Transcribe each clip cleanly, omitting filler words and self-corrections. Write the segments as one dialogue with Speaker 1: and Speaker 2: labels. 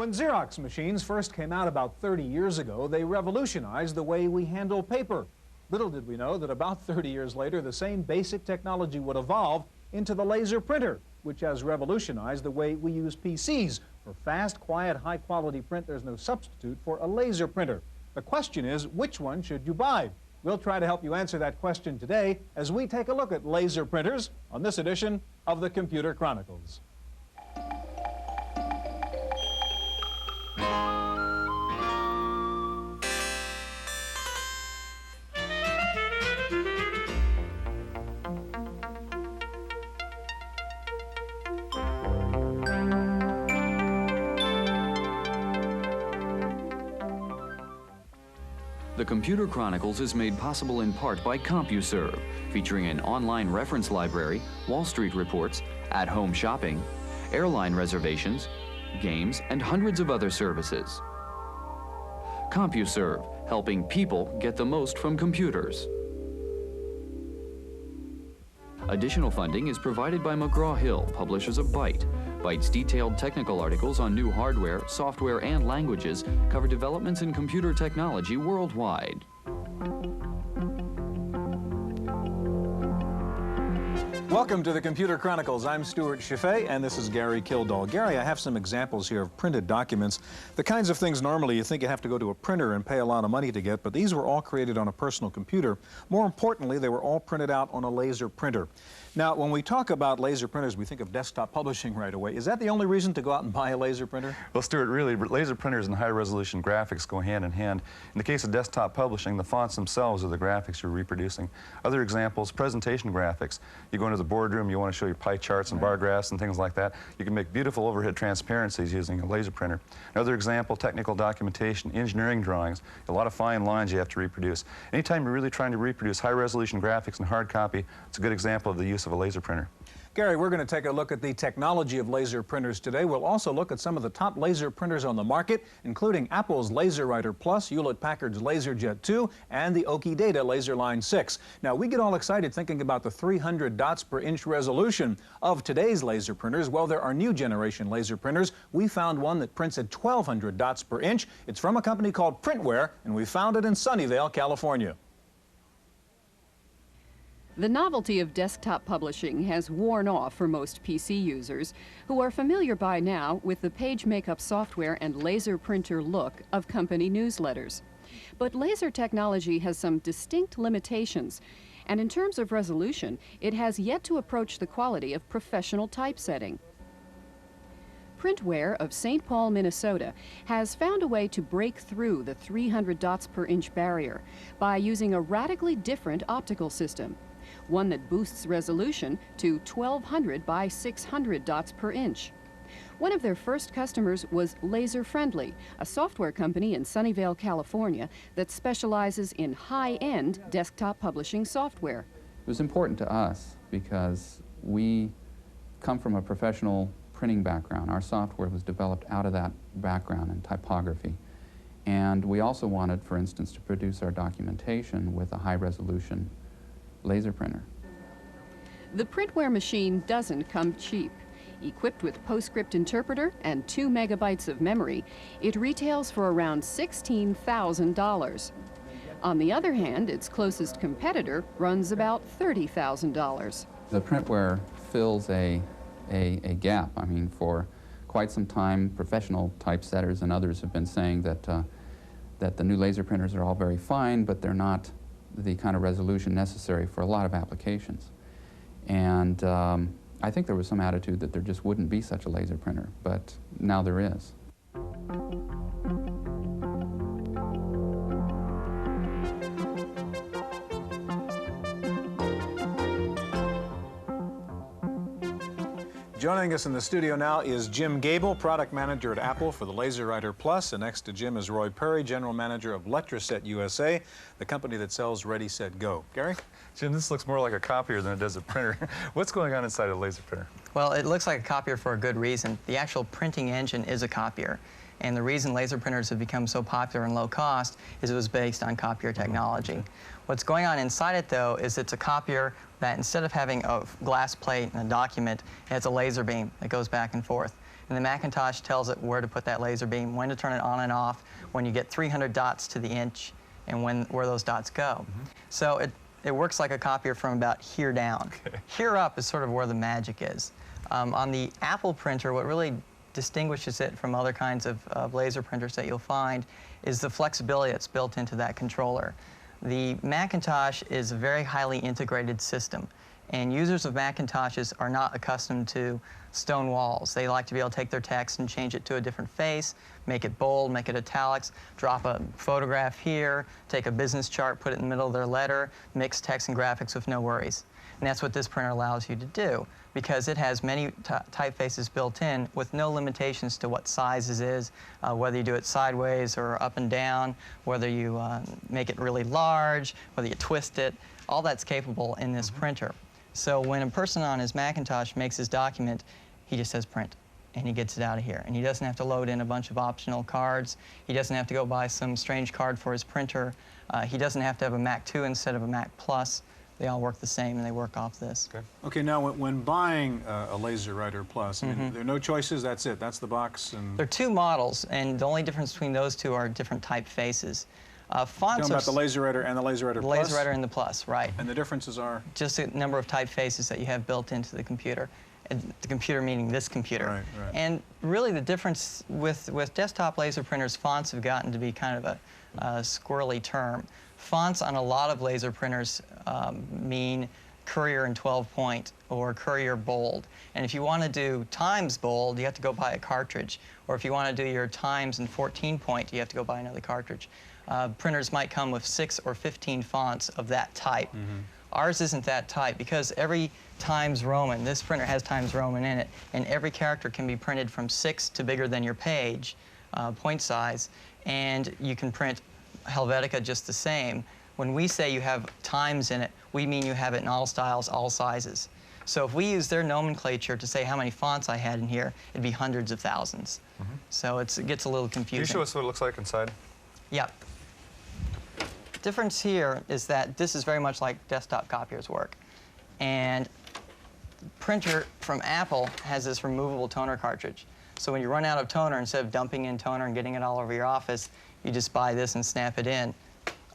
Speaker 1: When Xerox machines first came out about 30 years ago, they revolutionized the way we handle paper. Little did we know that about 30 years later, the same basic technology would evolve into the laser printer, which has revolutionized the way we use PCs. For fast, quiet, high-quality print, there's no substitute for a laser printer. The question is, which one should you buy? We'll try to help you answer that question today as we take a look at laser printers on this edition of the Computer Chronicles.
Speaker 2: The Computer Chronicles is made possible in part by CompuServe, featuring an online reference library, Wall Street reports, at-home shopping, airline reservations, games, and hundreds of other services. CompuServe, helping people get the most from computers. Additional funding is provided by McGraw-Hill, publishers of Byte. Byte's detailed technical articles on new hardware, software, and languages cover developments in computer technology worldwide.
Speaker 1: Welcome to the Computer Chronicles. I'm Stuart Chaffee, and this is Gary Kildall. Gary, I have some examples here of printed documents, the kinds of things normally you think you have to go to a printer and pay a lot of money to get, but these were all created on a personal computer. More importantly, they were all printed out on a laser printer. Now, when we talk about laser printers, we think of desktop publishing right away. Is that the only reason to go out and buy a laser printer?
Speaker 3: Well, Stuart, really, laser printers and high-resolution graphics go hand in hand. In the case of desktop publishing, the fonts themselves are the graphics you're reproducing. Other examples, presentation graphics. You go into the boardroom, you want to show your pie charts and bar graphs and things like that. You can make beautiful overhead transparencies using a laser printer. Another example, technical documentation, engineering drawings, a lot of fine lines you have to reproduce. Anytime you're really trying to reproduce high-resolution graphics in hard copy, it's a good example of the use of a laser printer.
Speaker 1: Gary, we're going to take a look at the technology of laser printers today. We'll also look at some of the top laser printers on the market, including Apple's LaserWriter Plus, Hewlett Packard's LaserJet 2, and the Okidata LaserLine 6. Now, we get all excited thinking about the 300 dots per inch resolution of today's laser printers. Well, there are new generation laser printers. We found one that prints at 1,200 dots per inch. It's from a company called Printware, and we found it in Sunnyvale, California.
Speaker 4: The novelty of desktop publishing has worn off for most PC users, who are familiar by now with the page makeup software and laser printer look of company newsletters. But laser technology has some distinct limitations, and in terms of resolution, it has yet to approach the quality of professional typesetting. Printware of St. Paul, Minnesota, has found a way to break through the 300 dots per inch barrier by using a radically different optical system. One that boosts resolution to 1,200 by 600 dots per inch. One of their first customers was Laser Friendly, a software company in Sunnyvale, California, that specializes in high-end desktop publishing software.
Speaker 5: It was important to us because we come from a professional printing background. Our software was developed out of that background in typography. And we also wanted, for instance, to produce our documentation with a high-resolution laser printer.
Speaker 4: The Printware machine doesn't come cheap. Equipped with PostScript interpreter and 2 megabytes of memory, it retails for around $16,000. On the other hand, its closest competitor runs about $30,000.
Speaker 5: The Printware fills a gap. I mean, for quite some time, professional typesetters and others have been saying that the new laser printers are all very fine, but they're not the kind of resolution necessary for a lot of applications. And I think there was some attitude that there just wouldn't be such a laser printer, but now there is.
Speaker 1: Joining us in the studio now is Jim Gable, product manager at Apple for the LaserWriter Plus, and next to Jim is Roy Perry, general manager of Letraset USA, the company that sells Ready, Set, Go. Gary?
Speaker 3: Jim, this looks more like a copier than it does a printer. What's going on inside a laser printer?
Speaker 6: Well, it looks like a copier for a good reason. The actual printing engine is a copier. And the reason laser printers have become so popular and low cost is it was based on copier technology. What's going on inside it, though, is it's a copier that instead of having a glass plate and a document, it has a laser beam that goes back and forth. and the Macintosh tells it where to put that laser beam, when to turn it on and off, when you get 300 dots to the inch, and where those dots go. So it works like a copier from about here down.
Speaker 3: Okay.
Speaker 6: Here up is sort of where the magic is. On the Apple printer, what really distinguishes it from other kinds of laser printers that you'll find is the flexibility that's built into that controller. The Macintosh is a very highly integrated system, and users of Macintoshes are not accustomed to stone walls. They like to be able to take their text and change it to a different face, make it bold, make it italics, drop a photograph here, take a business chart, put it in the middle of their letter, mix text and graphics with no worries. And that's what this printer allows you to do, because it has many typefaces built in with no limitations to what sizes is, whether you do it sideways or up and down, whether you make it really large, whether you twist it. All that's capable in this printer. So when a person on his Macintosh makes his document, he just says print, and he gets it out of here. And he doesn't have to load in a bunch of optional cards. He doesn't have to go buy some strange card for his printer. He doesn't have to have a Mac 2 instead of a Mac Plus. They all work the same, and they work off this.
Speaker 3: Okay.
Speaker 1: Okay, now when buying a LaserWriter Plus, I mean, there are no choices, that's it, that's the box. And
Speaker 6: There are two models, and the only difference between those two are different typefaces. Fonts
Speaker 1: talking
Speaker 6: are
Speaker 1: about the LaserWriter and the LaserWriter
Speaker 6: the
Speaker 1: Plus?
Speaker 6: LaserWriter and the Plus, right.
Speaker 1: And the differences are?
Speaker 6: Just the number of typefaces that you have built into the computer. And the computer meaning this computer.
Speaker 1: Right, right.
Speaker 6: And really the difference with desktop laser printers, fonts have gotten to be kind of a squirrely term. Fonts on a lot of laser printers mean Courier and 12 point or Courier bold. And if you want to do Times bold, you have to go buy a cartridge. Or if you want to do your Times and 14 point, you have to go buy another cartridge. Printers might come with 6 or 15 fonts of that type. Ours isn't that type because every Times Roman, this printer has Times Roman in it, and every character can be printed from 6 to bigger than your page, point size, and you can print Helvetica just the same. When we say you have Times in it, we mean you have it in all styles, all sizes. So if we use their nomenclature to say how many fonts I had in here, it'd be hundreds of thousands. So it gets a little confusing.
Speaker 3: Can you show us what it looks like inside?
Speaker 6: Yep. Difference here is that this is very much like desktop copiers work. And the printer from Apple has this removable toner cartridge. So when you run out of toner, instead of dumping in toner and getting it all over your office, you just buy this and snap it in.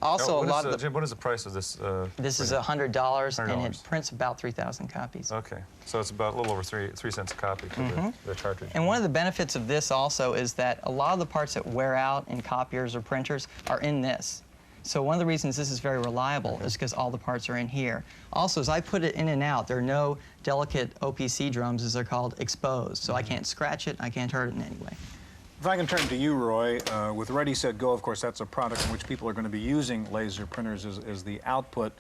Speaker 6: Also,
Speaker 3: Jim, what is the price of this?
Speaker 6: This is $100, and it prints about 3,000 copies.
Speaker 3: Okay, so it's about a little over 3 cents a copy for the cartridge.
Speaker 6: And one of the benefits of this also is that a lot of the parts that wear out in copiers or printers are in this. So one of the reasons this is very reliable is because all the parts are in here. Also, as I put it in and out, there are no delicate OPC drums, as they're called, exposed. So I can't scratch it, I can't hurt it in any way.
Speaker 1: If I can turn to you, Roy, with Ready, Set, Go, of course, that's a product in which people are going to be using laser printers as the output.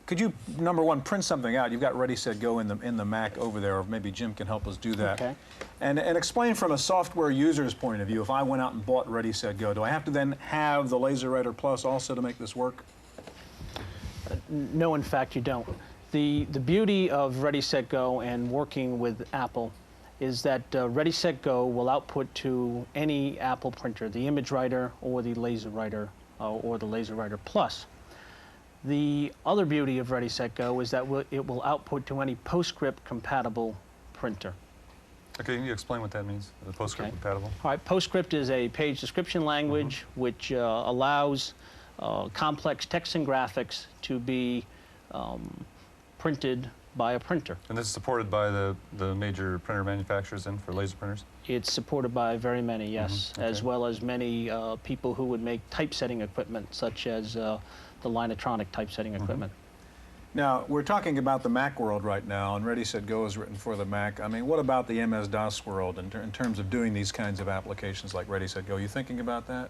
Speaker 1: Could you, number one, print something out? You've got Ready, Set, Go in the Mac over there, or maybe Jim can help us do that.
Speaker 7: Okay.
Speaker 1: And explain from a software user's point of view, if I went out and bought Ready, Set, Go, do I have to then have the LaserWriter Plus also to make this work?
Speaker 7: No, in fact, you don't. The beauty of Ready, Set, Go and working with Apple is that Ready, Set, Go will output to any Apple printer, the ImageWriter or the LaserWriter or the LaserWriter Plus. The other beauty of Ready, Set, Go is that it will output to any PostScript compatible printer.
Speaker 3: Okay, can you explain what that means, the PostScript compatible?
Speaker 7: All right, PostScript is a page description language which allows complex text and graphics to be printed by a printer.
Speaker 3: And this is supported by the major printer manufacturers then for laser printers?
Speaker 7: It's supported by very many, yes, as well as many people who would make typesetting equipment, such as the Linetronic typesetting equipment.
Speaker 1: Now, we're talking about the Mac world right now, and Ready, Set, Go is written for the Mac. I mean, what about the MS-DOS world in terms of doing these kinds of applications like Ready, Set, Go? You thinking about that?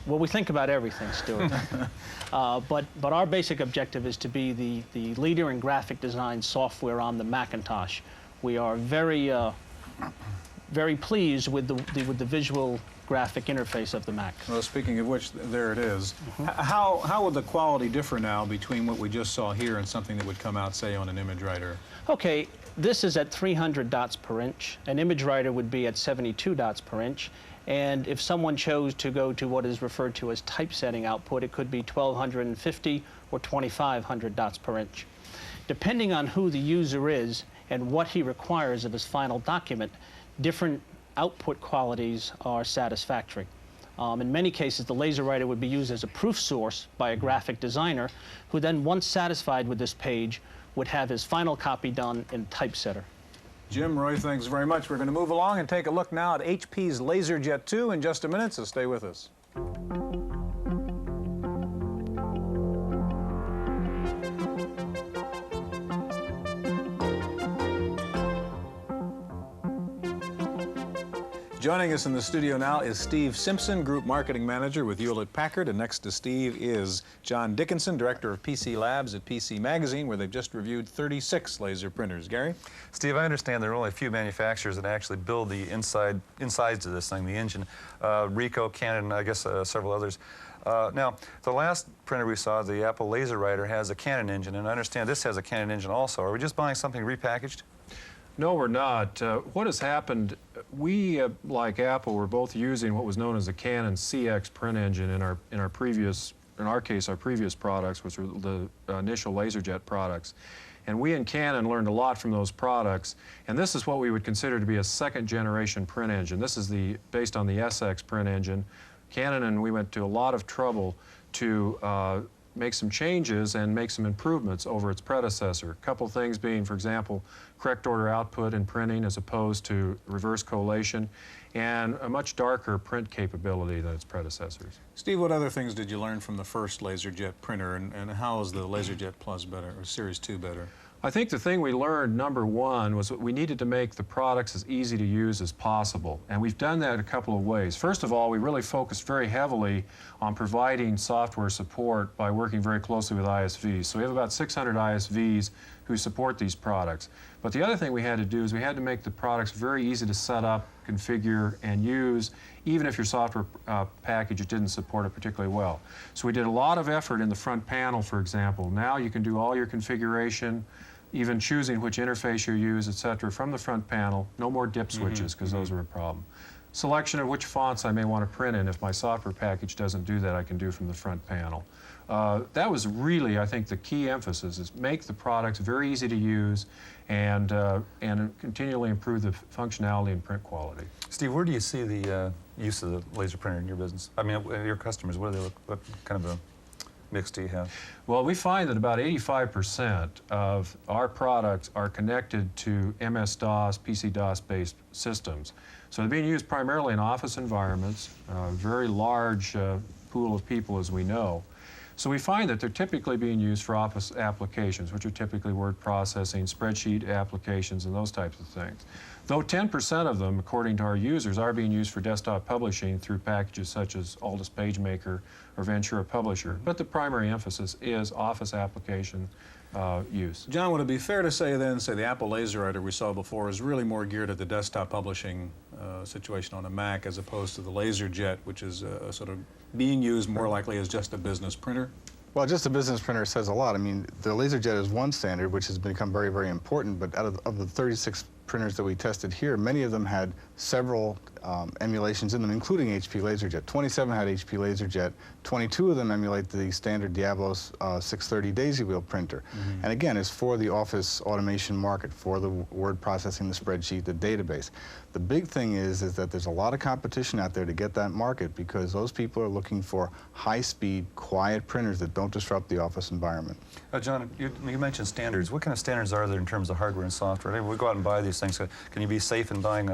Speaker 7: Well, we think about everything, Stuart. But our basic objective is to be the leader in graphic design software on the Macintosh. We are very pleased with the visual graphic interface of the Mac.
Speaker 1: Well, speaking of which, there it is. How would the quality differ now between what we just saw here and something that would come out, say, on an ImageWriter?
Speaker 7: Okay, this is at 300 dots per inch. An ImageWriter would be at 72 dots per inch. And if someone chose to go to what is referred to as typesetting output, it could be 1,250 or 2,500 dots per inch. Depending on who the user is, and what he requires of his final document, different output qualities are satisfactory. In many cases, the LaserWriter would be used as a proof source by a graphic designer who then, once satisfied with this page, would have his final copy done in typesetter.
Speaker 1: Jim, Roy, thanks very much. We're going to move along and take a look now at HP's LaserJet 2 in just a minute, so stay with us. Joining us in the studio now is Steve Simpson, Group Marketing Manager with Hewlett Packard, and next to Steve is John Dickinson, Director of PC Labs at PC Magazine, where they've just reviewed 36 laser printers. Gary?
Speaker 3: Steve, I understand there are only a few manufacturers that actually build the insides of this thing, the engine. Ricoh, Canon, I guess several others. Now, the last printer we saw, the Apple LaserWriter, has a Canon engine, and I understand this has a Canon engine also. Are we just buying something repackaged?
Speaker 8: No, we're not. What has happened, we, like Apple, were both using what was known as a Canon CX print engine in our previous products, which were the initial LaserJet products. And we in Canon learned a lot from those products, and this is what we would consider to be a second-generation print engine. This is based on the SX print engine. Canon and we went to a lot of trouble to make some changes and make some improvements over its predecessor. A couple things being, for example, correct order output in printing as opposed to reverse collation, and a much darker print capability than its predecessors.
Speaker 1: Steve, what other things did you learn from the first LaserJet printer, and how is the LaserJet Plus better, or Series 2 better?
Speaker 8: I think the thing we learned, number one, was that we needed to make the products as easy to use as possible. And we've done that a couple of ways. First of all, we really focused very heavily on providing software support by working very closely with ISVs. So we have about 600 ISVs who support these products. But the other thing we had to do is we had to make the products very easy to set up, configure, and use, even if your software package didn't support it particularly well. So we did a lot of effort in the front panel, for example. Now you can do all your configuration, even choosing which interface you use, etc., from the front panel. No more dip switches, because those are a problem. Selection of which fonts I may want to print in. If my software package doesn't do that, I can do from the front panel. That was really, I think, the key emphasis, is make the products very easy to use and continually improve the functionality and print quality.
Speaker 3: Steve, where do you see the use of the laser printer in your business? I mean, your customers, what do they look, what kind of a mix do you have?
Speaker 8: Well, we find that about 85% of our products are connected to MS-DOS, PC-DOS-based systems. So they're being used primarily in office environments, a very large pool of people, as we know. So we find that they're typically being used for office applications, which are typically word processing, spreadsheet applications, and those types of things. Though 10% of them, according to our users, are being used for desktop publishing through packages such as Aldus PageMaker or Ventura Publisher. But the primary emphasis is office application use.
Speaker 1: John, would it be fair to say then, the Apple LaserWriter we saw before is really more geared at the desktop publishing situation on a Mac, as opposed to the LaserJet, which is sort of being used more likely as just a business printer?
Speaker 9: Well, just a business printer says a lot. I mean, the LaserJet is one standard, which has become very, very important, but out of the 36 printers that we tested here, many of them had several emulations in them, including HP LaserJet. 27 had HP LaserJet. 22 of them emulate the standard Diablos 630 daisy wheel printer. And again, it's for the office automation market, for the word processing, the spreadsheet, the database. The big thing is that there's a lot of competition out there to get that market, because those people are looking for high-speed, quiet printers that don't disrupt the office environment.
Speaker 3: John, you mentioned standards. What kind of standards are there in terms of hardware and software? Maybe we go out and buy these things. Can you be safe in buying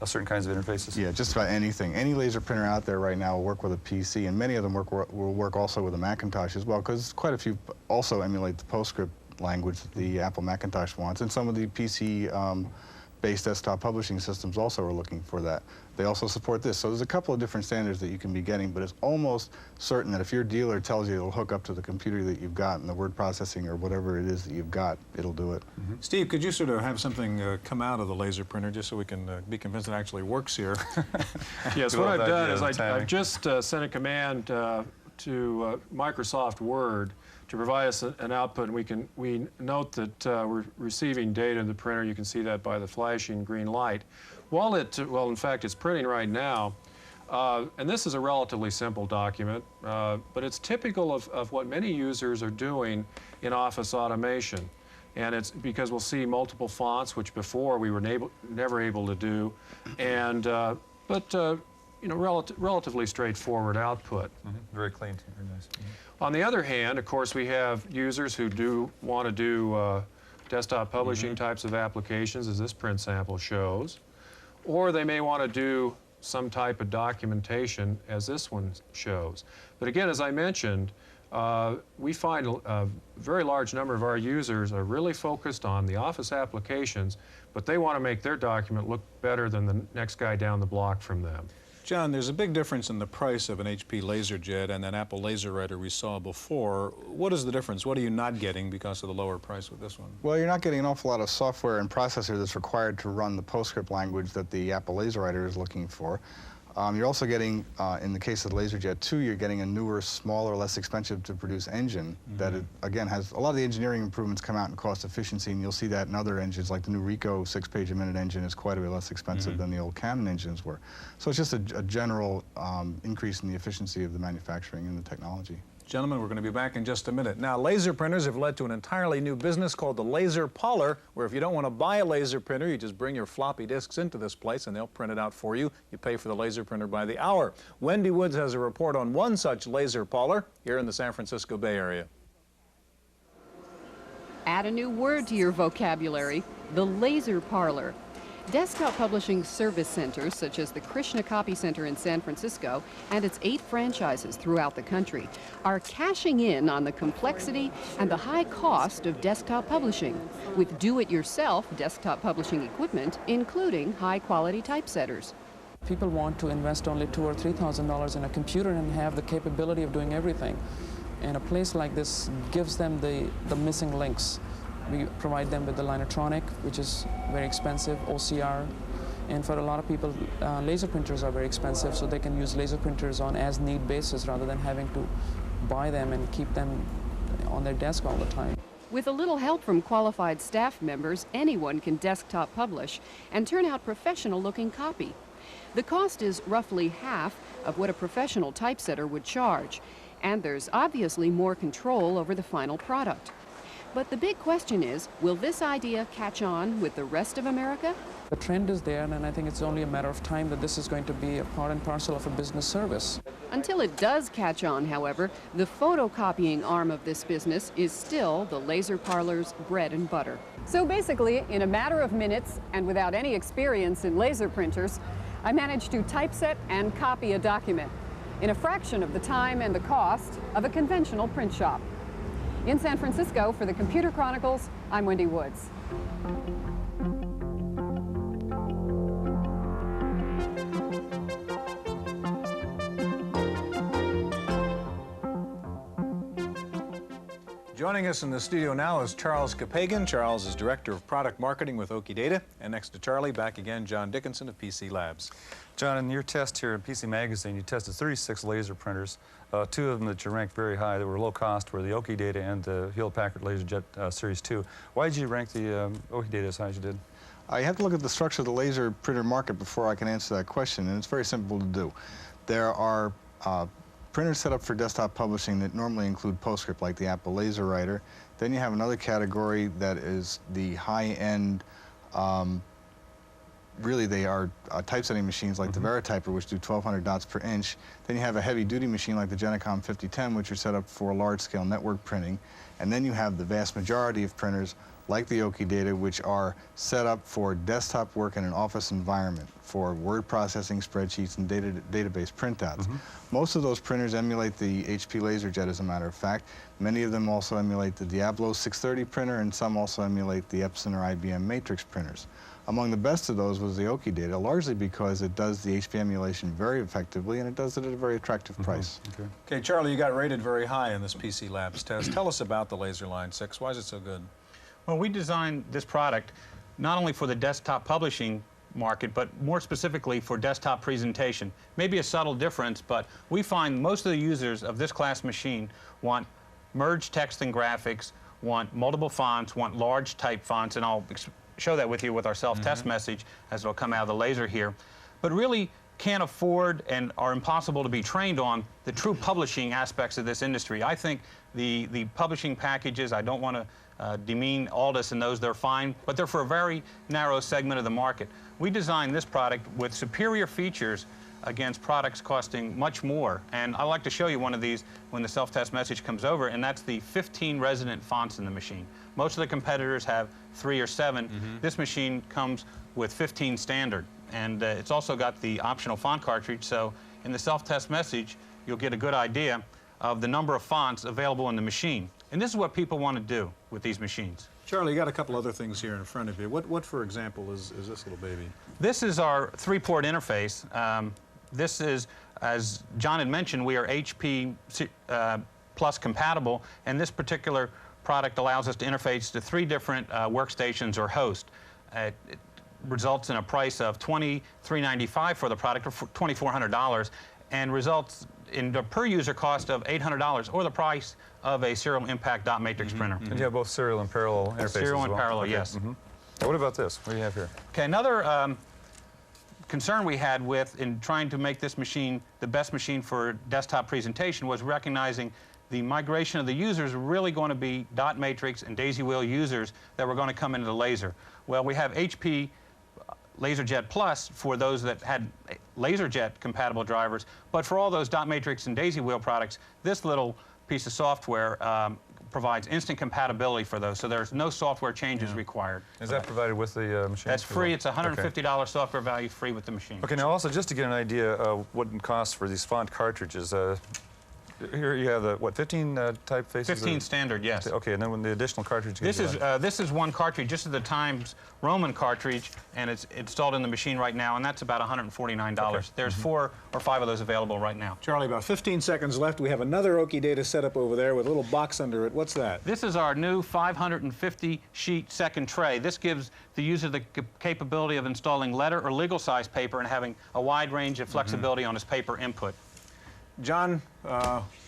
Speaker 3: certain kinds of interfaces?
Speaker 9: Yeah, just about anything. Any laser printer out there right now will work with a PC, and many of them will work also with a Macintosh as well, because quite a few also emulate the PostScript language that the Apple Macintosh wants, and some of the PC-based desktop publishing systems also are looking for that. They also support this. So there's a couple of different standards that you can be getting, but it's almost certain that if your dealer tells you it'll hook up to the computer that you've got and the word processing or whatever it is that you've got, it'll do it.
Speaker 1: Steve, could you sort of have something come out of the laser printer just so we can be convinced it actually works here?
Speaker 8: Yes, what I've done is I've just sent a command to Microsoft Word to provide us an output, and we note that we're receiving data in the printer. You can see that by the flashing green light. While in fact, it's printing right now, and this is a relatively simple document, but it's typical of what many users are doing in office automation. And it's because we'll see multiple fonts, which before we were never able to do, and you know, relatively straightforward output.
Speaker 3: Very clean, very nice.
Speaker 8: On the other hand, of course, we have users who do want to do desktop publishing types of applications, as this print sample shows, or they may want to do some type of documentation, as this one shows. But again, as I mentioned, we find a very large number of our users are really focused on the Office applications, but they want to make their document look better than the next guy down the block from them.
Speaker 1: John, there's a big difference in the price of an HP LaserJet and an Apple LaserWriter we saw before. What is the difference? What are you not getting because of the lower price with this one?
Speaker 9: Well, you're not getting an awful lot of software and processor that's required to run the PostScript language that the Apple LaserWriter is looking for. You're also getting, in the case of the LaserJet 2, you're getting a newer, smaller, less expensive to produce engine that, again, has a lot of the engineering improvements come out in cost efficiency, and you'll see that in other engines, like the new Ricoh 6-page-a-minute engine is quite a bit less expensive than the old Canon engines were. So it's just a general increase in the efficiency of the manufacturing and the technology.
Speaker 1: Gentlemen, we're going to be back in just a minute. Now, laser printers have led to an entirely new business called the laser parlor, where if you don't want to buy a laser printer, you just bring your floppy disks into this place and they'll print it out for you. You pay for the laser printer by the hour. Wendy Woods has a report on one such laser parlor here in the San Francisco Bay Area.
Speaker 4: Add a new word to your vocabulary, the laser parlor. Desktop publishing service centers, such as the Krishna Copy Center in San Francisco and its 8 franchises throughout the country, are cashing in on the complexity and the high cost of desktop publishing, with do-it-yourself desktop publishing equipment, including high-quality typesetters.
Speaker 10: People want to invest only $2,000 or $3,000 in a computer and have the capability of doing everything. And a place like this gives them the missing links. We provide them with the Linetronic, which is very expensive, OCR, and for a lot of people, laser printers are very expensive, so they can use laser printers on as-need basis rather than having to buy them and keep them on their desk all the time.
Speaker 4: With a little help from qualified staff members, anyone can desktop publish and turn out professional-looking copy. The cost is roughly half of what a professional typesetter would charge, and there's obviously more control over the final product. But the big question is, will this idea catch on with the rest of America?
Speaker 10: The trend is there, and I think it's only a matter of time that this is going to be a part and parcel of a business service.
Speaker 4: Until it does catch on, however, the photocopying arm of this business is still the laser parlor's bread and butter. So basically, in a matter of minutes and without any experience in laser printers, I managed to typeset and copy a document in a fraction of the time and the cost of a conventional print shop. In San Francisco, for the Computer Chronicles, I'm Wendy Woods.
Speaker 1: Joining us in the studio now is Charles Kapagan. Charles is Director of Product Marketing with Okidata. And next to Charlie, back again, John Dickinson of PC Labs.
Speaker 3: John, in your test here in PC Magazine, you tested 36 laser printers. 2 of them that you ranked very high that were low cost were the Okidata and the Hewlett Packard LaserJet Series 2. Why did you rank the Okidata as high as you did?
Speaker 9: You have to look at the structure of the laser printer market before I can answer that question, and it's very simple to do. There are printers set up for desktop publishing that normally include PostScript, like the Apple LaserWriter. Then you have another category that is the high-end, really they are typesetting machines like the Verityper, which do 1,200 dots per inch. Then you have a heavy-duty machine like the Genicom 5010, which are set up for large-scale network printing. And then you have the vast majority of printers like the Okidata, which are set up for desktop work in an office environment for word processing, spreadsheets, and database printouts. Most of those printers emulate the HP LaserJet, as a matter of fact. Many of them also emulate the Diablo 630 printer, and some also emulate the Epson or IBM Matrix printers. Among the best of those was the Okidata, largely because it does the HP emulation very effectively, and it does it at a very attractive price.
Speaker 1: Okay, Charlie, you got rated very high in this PC Labs test. Tell us about the LaserLine 6. Why is it so good?
Speaker 11: Well, we designed this product not only for the desktop publishing market, but more specifically for desktop presentation. Maybe a subtle difference, but we find most of the users of this class machine want merged text and graphics, want multiple fonts, want large type fonts, and I'll show that with you with our self-test message as it'll come out of the laser here, but really can't afford and are impossible to be trained on the true publishing aspects of this industry. I think the publishing packages, I don't want to demean Aldus and those, they're fine, but they're for a very narrow segment of the market. We designed this product with superior features against products costing much more. And I'd like to show you one of these when the self-test message comes over, and that's the 15 resident fonts in the machine. Most of the competitors have 3 or 7. This machine comes with 15 standard, and it's also got the optional font cartridge, so in the self-test message, you'll get a good idea of the number of fonts available in the machine. And this is what people want to do with these machines.
Speaker 1: Charlie, you got a couple other things here in front of you. What for example, is this little baby?
Speaker 11: This is our 3-port interface. This is, as John had mentioned, we are HP Plus compatible, and this particular product allows us to interface to 3 different workstations or hosts. It results in a price of $23.95 for the product, or $2,400, and results in a per-user cost of $800, or the price of a serial impact dot matrix printer.
Speaker 3: And you have both serial and parallel interfaces
Speaker 11: Serial
Speaker 3: as
Speaker 11: and
Speaker 3: well?
Speaker 11: parallel,
Speaker 3: Okay.
Speaker 11: yes.
Speaker 3: What about this? What do you have here?
Speaker 11: Okay, another concern we had with in trying to make this machine the best machine for desktop presentation was recognizing the migration of the users were really going to be dot matrix and daisy wheel users that were going to come into the laser. Well, we have HP LaserJet Plus for those that had LaserJet compatible drivers, but for all those dot matrix and daisy wheel products, this little piece of software provides instant compatibility for those, so there's no software changes required.
Speaker 3: Is that provided with the machine?
Speaker 11: That's free. It's $150 software value, free with the machine.
Speaker 3: Okay, now also just to get an idea of what it costs for these font cartridges, here you have the, what, 15 typefaces?
Speaker 11: 15 standard, yes.
Speaker 3: Okay, and then when the additional cartridge
Speaker 11: This is one cartridge. This is the Times Roman cartridge, and it's installed in the machine right now, and that's about $149.
Speaker 3: Okay.
Speaker 11: There's 4 or 5 of those available right now.
Speaker 1: Charlie, about 15 seconds left. We have another Okidata setup over there with a little box under it. What's that?
Speaker 11: This is our new 550-sheet second tray. This gives the user the capability of installing letter or legal size paper and having a wide range of flexibility on his paper input.
Speaker 1: John,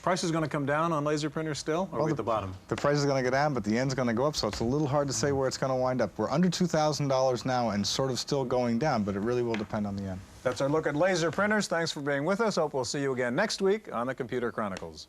Speaker 1: price is going to come down on laser printers still, or are we at the bottom?
Speaker 9: The price is going to go down, but the end's going to go up, so it's a little hard to say where it's going to wind up. We're under $2,000 now and sort of still going down, but it really will depend on the end.
Speaker 1: That's our look at laser printers. Thanks for being with us. Hope we'll see you again next week on the Computer Chronicles.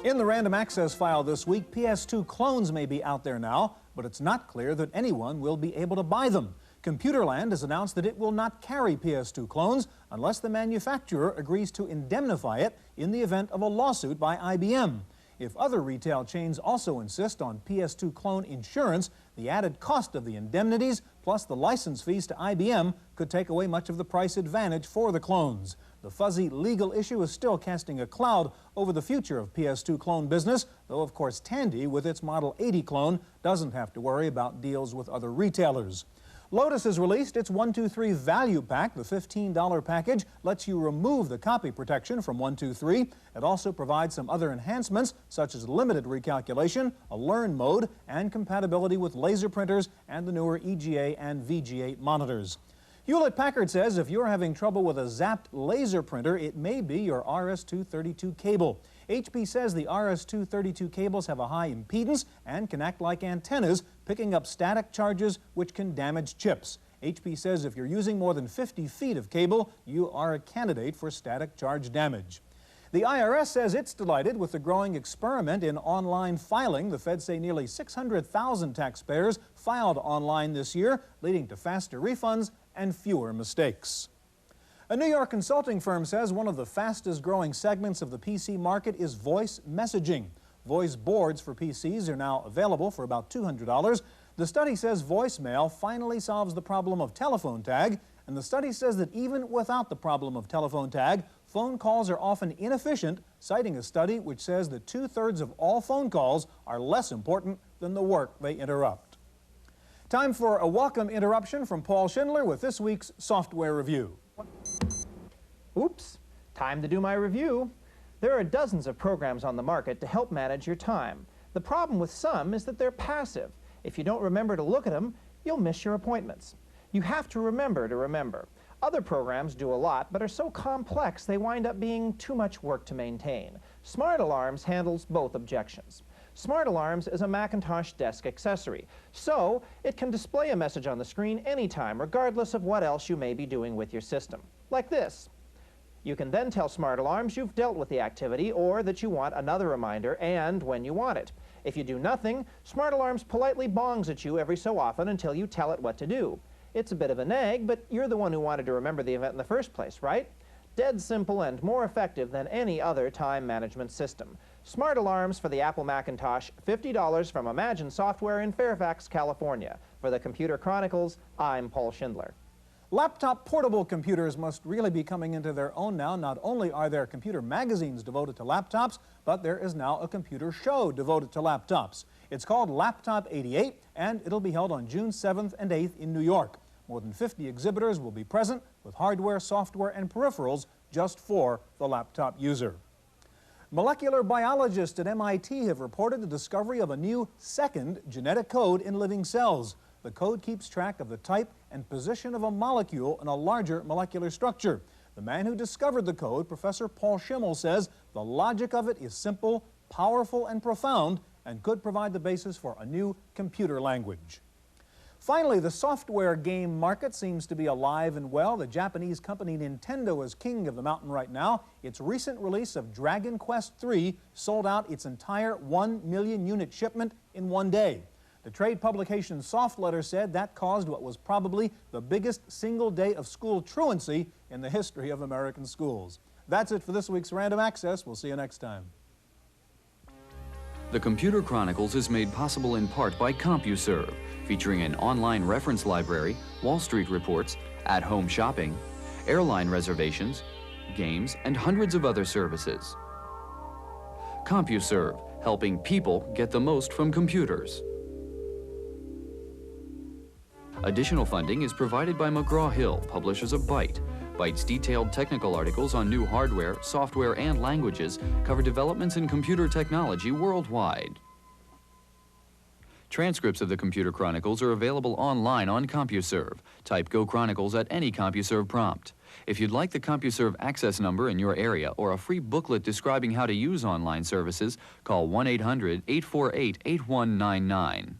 Speaker 1: In the random access file this week, PS2 clones may be out there now, but it's not clear that anyone will be able to buy them. Computerland has announced that it will not carry PS2 clones unless the manufacturer agrees to indemnify it in the event of a lawsuit by IBM. If other retail chains also insist on PS2 clone insurance, the added cost of the indemnities plus the license fees to IBM could take away much of the price advantage for the clones. The fuzzy legal issue is still casting a cloud over the future of PS2 clone business, though of course Tandy, with its Model 80 clone, doesn't have to worry about deals with other retailers. Lotus has released its 123 Value Pack. The $15 package lets you remove the copy protection from 123. It also provides some other enhancements, such as limited recalculation, a Learn mode, and compatibility with laser printers and the newer EGA and VG8 monitors. Hewlett Packard says if you're having trouble with a zapped laser printer, it may be your RS-232 cable. HP says the RS-232 cables have a high impedance and can act like antennas, picking up static charges which can damage chips. HP says if you're using more than 50 feet of cable, you are a candidate for static charge damage. The IRS says it's delighted with the growing experiment in online filing. The feds say nearly 600,000 taxpayers filed online this year, leading to faster refunds and fewer mistakes. A New York consulting firm says one of the fastest growing segments of the PC market is voice messaging. Voice boards for PCs are now available for about $200. The study says voicemail finally solves the problem of telephone tag, and the study says that even without the problem of telephone tag, phone calls are often inefficient, citing a study which says that 2/3 of all phone calls are less important than the work they interrupt. Time for a welcome interruption from Paul Schindler with this week's software review.
Speaker 12: Oops, time to do my review. There are dozens of programs on the market to help manage your time. The problem with some is that they're passive. If you don't remember to look at them, you'll miss your appointments. You have to remember to remember. Other programs do a lot, but are so complex they wind up being too much work to maintain. Smart Alarms handles both objections. Smart Alarms is a Macintosh desk accessory, so it can display a message on the screen anytime, regardless of what else you may be doing with your system. Like this. You can then tell Smart Alarms you've dealt with the activity or that you want another reminder and when you want it. If you do nothing, Smart Alarms politely bongs at you every so often until you tell it what to do. It's a bit of a nag, but you're the one who wanted to remember the event in the first place, right? Dead simple and more effective than any other time management system. Smart Alarms for the Apple Macintosh, $50 from Imagine Software in Fairfax, California. For the Computer Chronicles, I'm Paul Schindler.
Speaker 1: Laptop portable computers must really be coming into their own now. Not only are there computer magazines devoted to laptops, but there is now a computer show devoted to laptops. It's called Laptop 88, and it'll be held on June 7th and 8th in New York. More than 50 exhibitors will be present with hardware, software, and peripherals just for the laptop user. Molecular biologists at MIT have reported the discovery of a new second genetic code in living cells. The code keeps track of the type and position of a molecule in a larger molecular structure. The man who discovered the code, Professor Paul Schimmel, says the logic of it is simple, powerful, and profound, and could provide the basis for a new computer language. Finally, the software game market seems to be alive and well. The Japanese company Nintendo is king of the mountain right now. Its recent release of Dragon Quest III sold out its entire 1 million unit shipment in one day. The trade publication Soft Letter said that caused what was probably the biggest single day of school truancy in the history of American schools. That's it for this week's Random Access. We'll see you next time.
Speaker 2: The Computer Chronicles is made possible in part by CompuServe, featuring an online reference library, Wall Street reports, at-home shopping, airline reservations, games, and hundreds of other services. CompuServe, helping people get the most from computers. Additional funding is provided by McGraw-Hill, publishers of Byte. Byte's detailed technical articles on new hardware, software, and languages cover developments in computer technology worldwide. Transcripts of the Computer Chronicles are available online on CompuServe. Type Go Chronicles at any CompuServe prompt. If you'd like the CompuServe access number in your area or a free booklet describing how to use online services, call 1-800-848-8199.